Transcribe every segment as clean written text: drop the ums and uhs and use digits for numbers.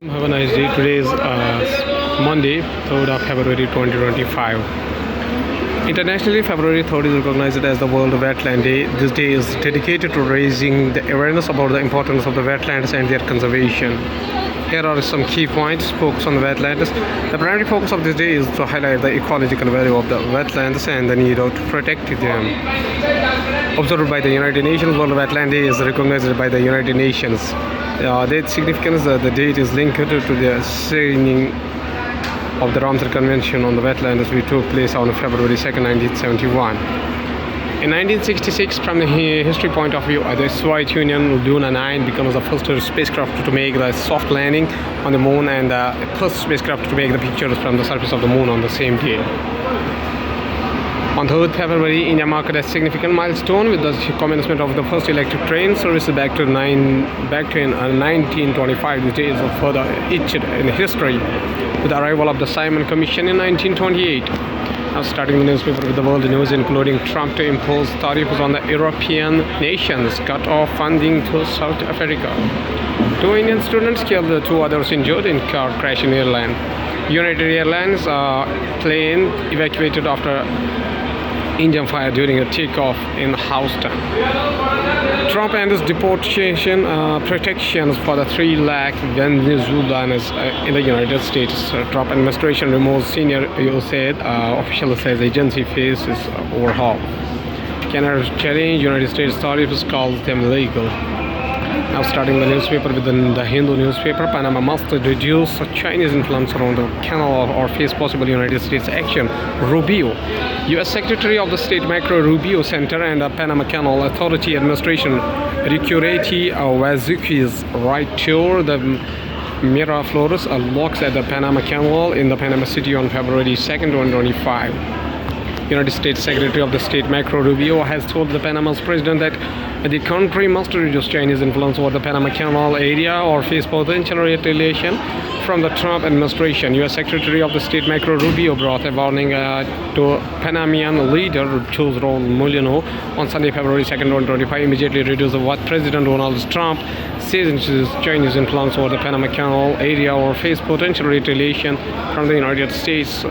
Have a nice day. Today is Monday, 3rd of February 2025. Internationally, February 3rd is recognized as the World Wetland Day. This day is dedicated to raising the awareness about the importance of the wetlands and their conservation. Here are some key points. Focus on the wetlands. The primary focus of this day is to highlight the ecological value of the wetlands and the need to protect them. Observed by the United Nations, World Wetland Day is recognized by the United Nations. The significance, the date is linked to the signing of the Ramsar Convention on the Wetlands, which took place on February 2nd, 1971. In 1966, from the history point of view, the Soviet Union Luna 9 becomes the first spacecraft to make the soft landing on the moon and the first spacecraft to make the pictures from the surface of the moon on the same day. On 3rd February, India marked a significant milestone with the commencement of the first electric train service back to 1925. This day is further etched in history with the arrival of the Simon Commission in 1928. Now starting the newspaper with the world news, including Trump to impose tariffs on the European nations, cut off funding to South Africa. 2 Indian students killed, 2 others injured in car crash in Ireland. United Airlines plane evacuated after engine fire during a takeoff in Houston. Trump ends deportation protections for the 3 lakh Venezuelans in the United States. Trump administration removes senior USAID official says agency faces overhaul. Canada challenge United States tariffs, calls them legal. Now starting the newspaper with the Hindu newspaper, Panama must reduce Chinese influence around the canal or face possible United States action. Rubio, U.S. Secretary of the State Marco Rubio Center and Panama Canal Authority Administration Ricureti Wazuki's right tour the Miraflores locks at the Panama Canal in the Panama City on February 2nd, 2025. United States Secretary of the State Marco Rubio has told the Panama's president that the country must reduce Chinese influence over the Panama Canal area or face potential retaliation from the Trump administration. U.S. Secretary of the State Marco Rubio brought a warning to Panamanian leader Jose Mulino on Sunday, February 2nd, 2025, immediately reduce what President Donald Trump says is Chinese influence over the Panama Canal area or face potential retaliation from the United States.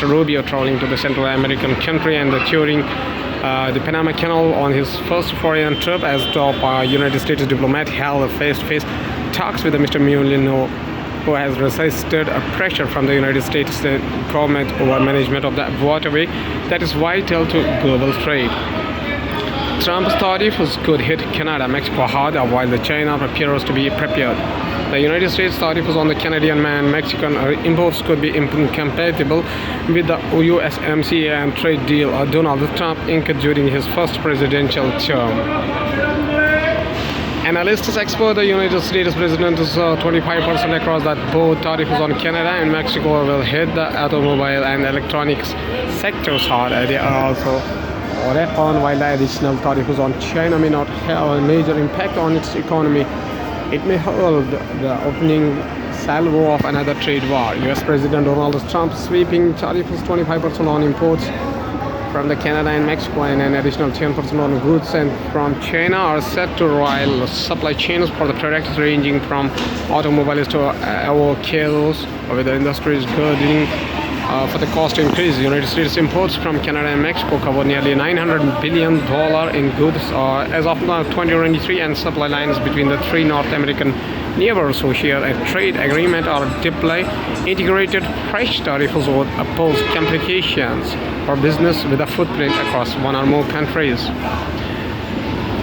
Rubio traveling to the Central American country and touring the Panama Canal on his first foreign trip as top United States diplomat held face-to-face talks with Mr. Mulino, who has resisted pressure from the United States government over management of the waterway that is vital to global trade. Trump's tariffs could hit Canada, Mexico hard, while China appears to be prepared. The United States tariffs on the Canadian and Mexican imports could be incompatible with the USMCA and trade deal Donald Trump inked during his first presidential term. Analysts expect the United States president is 25% across that both tariffs on Canada and Mexico will hit the automobile and electronics sectors hard. They are also on while the additional tariffs on China may not have a major impact on its economy. It may hold the opening salvo of another trade war. U.S. President Donald Trump sweeping tariffs 25% on imports from the Canada and Mexico and an additional 10% on goods sent from China are set to roil supply chains for the products ranging from automobiles to avocados, with the industries girding for the cost increase. The United States imports from Canada and Mexico cover nearly $900 billion in goods as of now 2023, and supply lines between the 3 North American neighbors who share a trade agreement or deploy integrated fresh tariffs would oppose complications for business with a footprint across 1 or more countries.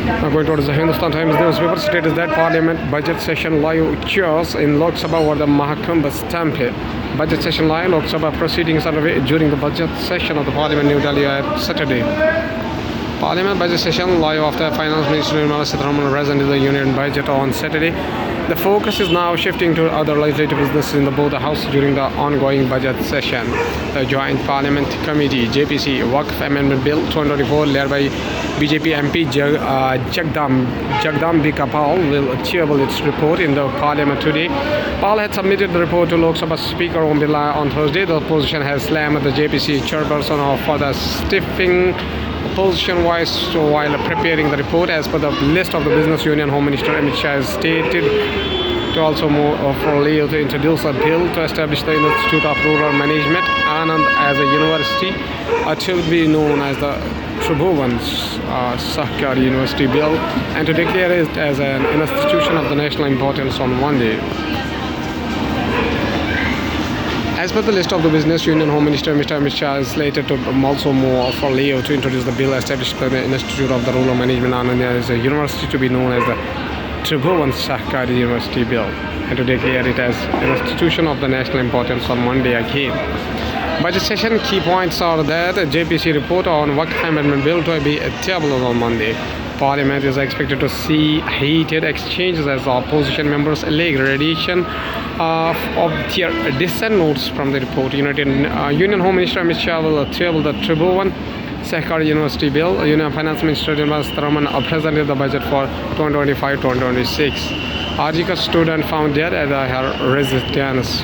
Now going towards the Hindustan Times newspaper, stated that Parliament budget session live chaos in Lok Sabha over the Mahakumbh stampede. Budget session live, Lok Sabha proceedings underway during the budget session of the Parliament New Delhi at Saturday. Parliament budget session live after Finance Minister Nirmala Sitharaman presented the Union budget on Saturday. The focus is now shifting to other legislative businesses in both the House during the ongoing budget session. The Joint Parliament Committee (JPC) Waqf Amendment Bill 2024, led by BJP MP Jagdambika Pal, will achieve its report in the Parliament today. Pal had submitted the report to Lok Sabha Speaker Om Birla on Thursday. The opposition has slammed the JPC chairperson for the stiffing opposition-wise while preparing the report. As per the list of the Business Union, Home Minister Amit Shah has stated to also move for Leo to introduce a bill to establish the Institute of Rural Management Anand as a university, to be known as the Tribhuvan Sahkar University Bill, and to declare it as an institution of the national importance on one day. As per the list of the business, Union Home Minister Mr. Amit Shah is slated to also move for Leo to introduce the bill established by the Institute of the Rural Management Anand as a university, to be known as the Tribhuvan Sahkar University Bill, and to declare it as an institution of the national importance on Monday again. Budget session key points are that a JPC report on Waqf Amendment Bill to be tabled on Monday. Parliament is expected to see heated exchanges as opposition members allege radiation of their dissent notes from the report. Union Home Minister Amit Shah will table the Tribhuvan Sahkar University Bill. Union Finance Minister Nirmala Sitharaman presented the budget for 2025-2026. RG student found dead at her residence.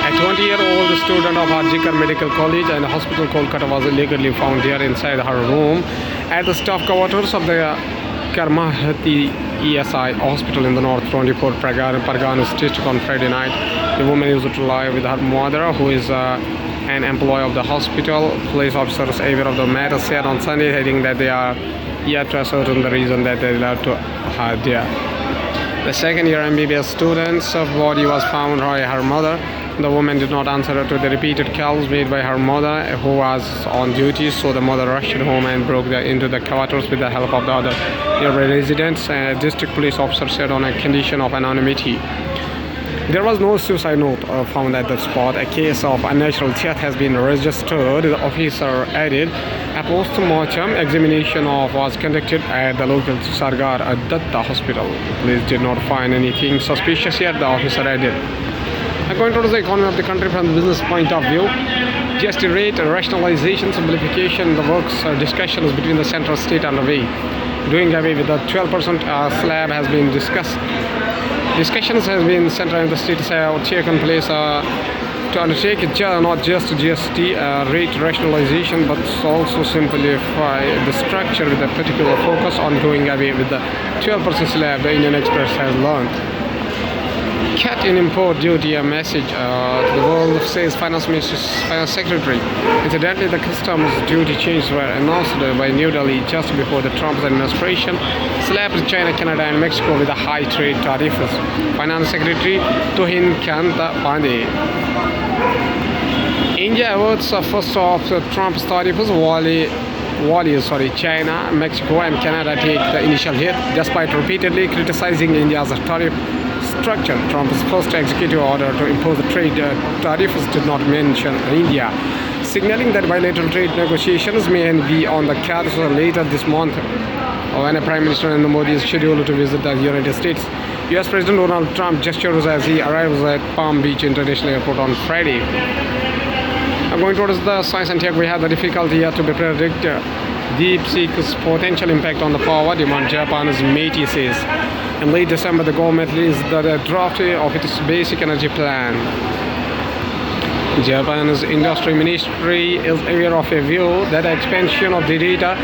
A 20-year-old student of Arjikar Medical College and Hospital Kolkata was illegally found dead inside her room at the staff quarters of the Karmahati ESI Hospital in the North 24 Parganas district on Friday night. The woman used to live with her mother, who is an employee of the hospital. Police officers aware of the matter said on Sunday, adding that they are yet to ascertain the reason that they led to her death. The second-year MBBS student's body was found by her mother. The woman did not answer to the repeated calls made by her mother, who was on duty, so the mother rushed home and broke into the quarters with the help of the other nearby residents. A district police officer said on a condition of anonymity. There was no suicide note found at the spot. A case of unnatural death has been registered. The officer added a post-mortem examination was conducted at the local Sargar Datta hospital. Police did not find anything suspicious yet, the officer added. Going towards the economy of the country from the business point of view, GST rate, rationalization, simplification, the works discussions between the central state underway. Doing away with the 12% slab has been discussed. Discussions has been central in the states have taken place to undertake not just GST rate rationalization, but also simplify the structure with a particular focus on doing away with the 12% slab, the Indian Express has learned. Cut in import duty, a message to the world, says Finance Secretary. Incidentally, the customs duty changes were announced by New Delhi just before the Trump administration slapped China, Canada and Mexico with the high trade tariffs. Finance Secretary Tuhin Kanta Pandey. India awards first of Trump's tariffs while China, Mexico and Canada take the initial hit. Despite repeatedly criticizing India's tariff structure, Trump's first executive order to impose the trade tariffs did not mention India, signaling that bilateral trade negotiations may be on the cards later this month, when Prime Minister Narendra Modi is scheduled to visit the United States. US President Donald Trump gestures as he arrives at Palm Beach International Airport on Friday. Going towards the science and tech, we have the difficulty here to be predict DeepSeek's potential impact on the power demand, Japan's METI says. In late December, the government released the draft of its basic energy plan. Japan's industry ministry is aware of a view that the expansion of the data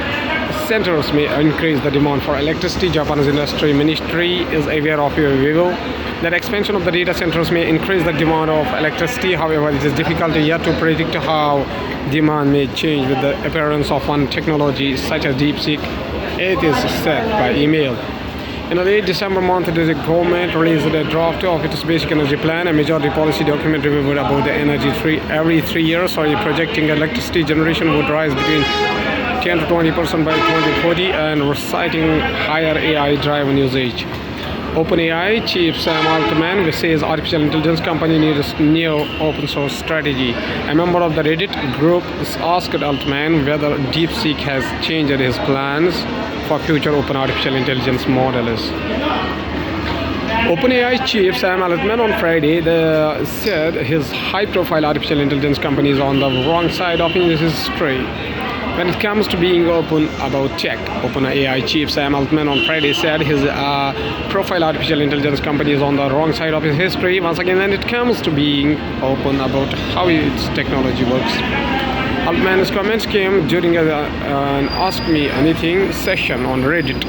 centers may increase the demand for electricity. Japan's industry ministry is aware of a view that expansion of the data centers may increase the demand of electricity. However, it is difficult yet to predict how demand may change with the appearance of one technology such as DeepSeek, it is said by email. In the late December month, the government released a draft of its basic energy plan, a majority policy document reviewed about the energy every 3 years, projecting electricity generation would rise between 10 to 20% by 2040 and reciting higher AI-driven usage. OpenAI chief Sam Altman says artificial intelligence company needs new open source strategy. A member of the Reddit group asked Altman whether DeepSeek has changed his plans for future open artificial intelligence models. OpenAI chief Sam Altman on Friday said his high-profile artificial intelligence company is on the wrong side of history when it comes to being open about tech. OpenAI chief Sam Altman on Friday said his profile artificial intelligence company is on the wrong side of his history once again when it comes to being open about how its technology works. Altman's comments came during an Ask Me Anything session on Reddit.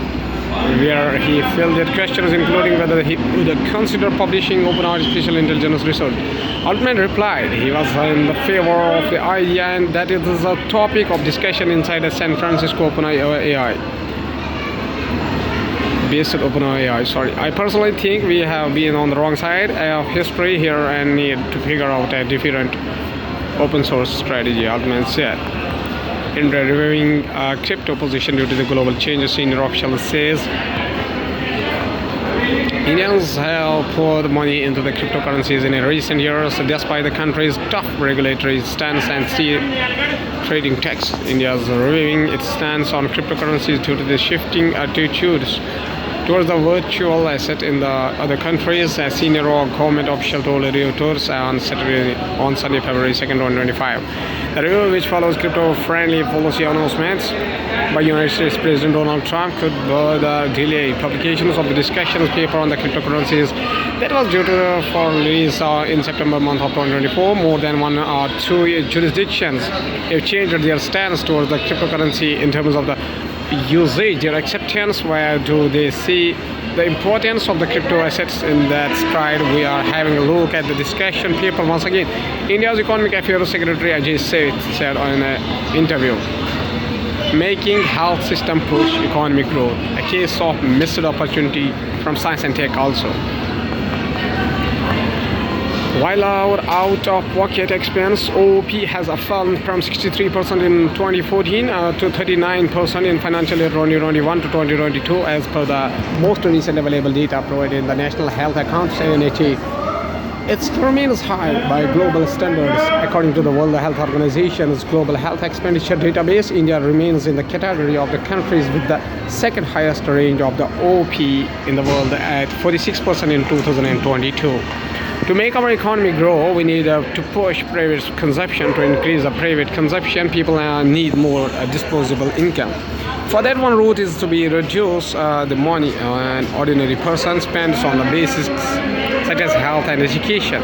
where he fielded questions including whether he would consider publishing open artificial intelligence research. Altman replied he was in the favor of the idea and that it is a topic of discussion inside the San Francisco OpenAI. Based OpenAI, sorry. I personally think we have been on the wrong side of history here and need to figure out a different open source strategy, Altman said. In reviewing crypto position due to the global changes, senior official says Indians have poured money into the cryptocurrencies in recent years despite the country's tough regulatory stance and trading tax. India is reviewing its stance on cryptocurrencies due to the shifting attitudes towards the virtual asset in the other countries, a senior government official told Reuters on Sunday, February 2nd, 2025. The review, which follows crypto-friendly policy announcements by United States President Donald Trump, could further delay publications of the discussions paper on the cryptocurrencies that was due for release in September month of 2024. More than one or two jurisdictions have changed their stance towards the cryptocurrency in terms of the usage, their acceptance. Where do they see the importance of the crypto assets in that stride? We are having a look at the discussion paper once again. India's Economic Affairs Secretary Ajay Seth said in an interview, making health system push economic growth, a case of missed opportunity from science and tech also. While our out-of-pocket expense (OOP) has fallen from 63% in 2014 to 39% in financial year 2021 to 2022, as per the most recent available data provided in the National Health Accounts (NHA), it remains high by global standards. According to the World Health Organization's Global Health Expenditure Database, India remains in the category of the countries with the second highest range of the OOP in the world at 46% in 2022. To make our economy grow, we need to push private consumption. To increase the private consumption, people need more disposable income. For that, one route is to be reduce the money an ordinary person spends on the basics such as health and education.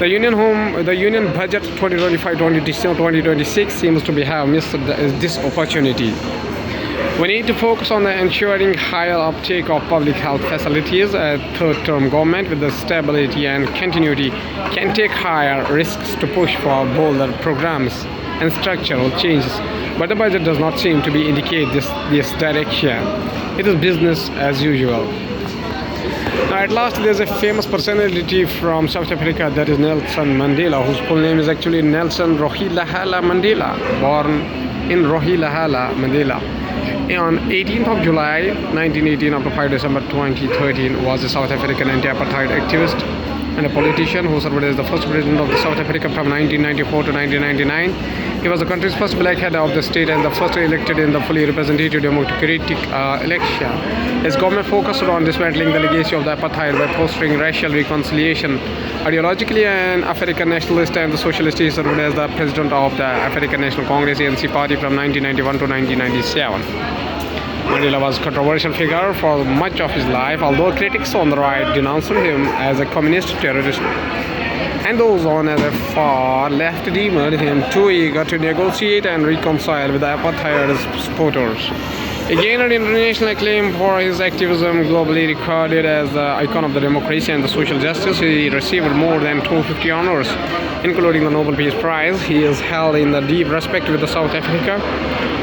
The union budget 2025-2026 seems to have missed this opportunity. We need to focus on ensuring higher uptake of public health facilities. A third-term government with the stability and continuity can take higher risks to push for bolder programs and structural changes. But the budget does not seem to be indicate this direction. It is business as usual. Now, at last, there's a famous personality from South Africa, that is Nelson Mandela, whose full name is actually Nelson Rolihlahla Mandela, born in Rolihlahla, Mandela. On 18th of July 1918 up to 5 December 2013, was a South African anti-apartheid activist and a politician who served as the first president of South Africa from 1994 to 1999. He was the country's first black head of the state and the first elected in the fully representative democratic election. His government focused on dismantling the legacy of the apartheid by fostering racial reconciliation. Ideologically an African nationalist and the socialist, he served as the president of the African National Congress (ANC) party from 1991 to 1997. Mandela was a controversial figure for much of his life, although critics on the right denounced him as a communist terrorist, and those on the far left deemed him too eager to negotiate and reconcile with the apartheid supporters. He gained international acclaim for his activism, globally regarded as the icon of the democracy and the social justice. He received more than 250 honors, including the Nobel Peace Prize. He is held in the deep respect with the South Africa,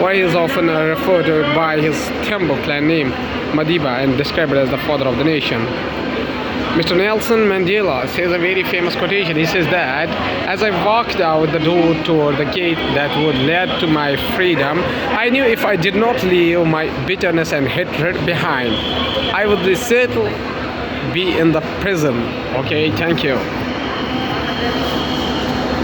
where he is often referred to by his Tembo clan name, Madiba, and described as the father of the nation. Mr. Nelson Mandela says a very famous quotation. He says that, as I walked out the door toward the gate that would lead to my freedom, I knew if I did not leave my bitterness and hatred behind, I would certainly be in the prison. Okay, thank you.